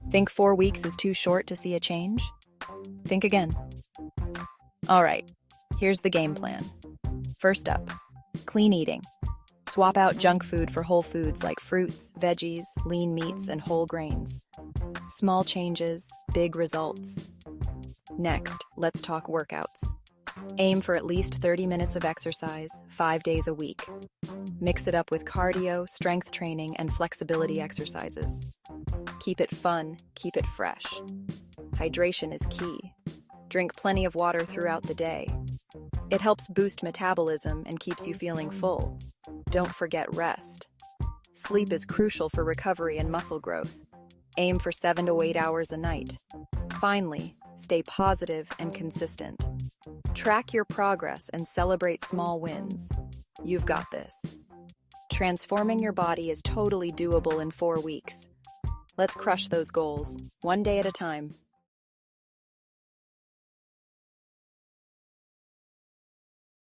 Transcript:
Think 4 weeks is too short to see a change? Think again. All right, here's the game plan. First up, clean eating. Swap out junk food for whole foods like fruits, veggies, lean meats, and whole grains. Small changes, big results. Next, let's talk workouts. Aim for at least 30 minutes of exercise, 5 days a week. Mix it up with cardio, strength training, and flexibility exercises. Keep it fun, keep it fresh. Hydration is key. Drink plenty of water throughout the day. It helps boost metabolism and keeps you feeling full. Don't forget rest. Sleep is crucial for recovery and muscle growth. Aim for 7 to 8 hours a night. Finally, stay positive and consistent. Track your progress and celebrate small wins. You've got this. Transforming your body is totally doable in 4 weeks. Let's crush those goals, one day at a time.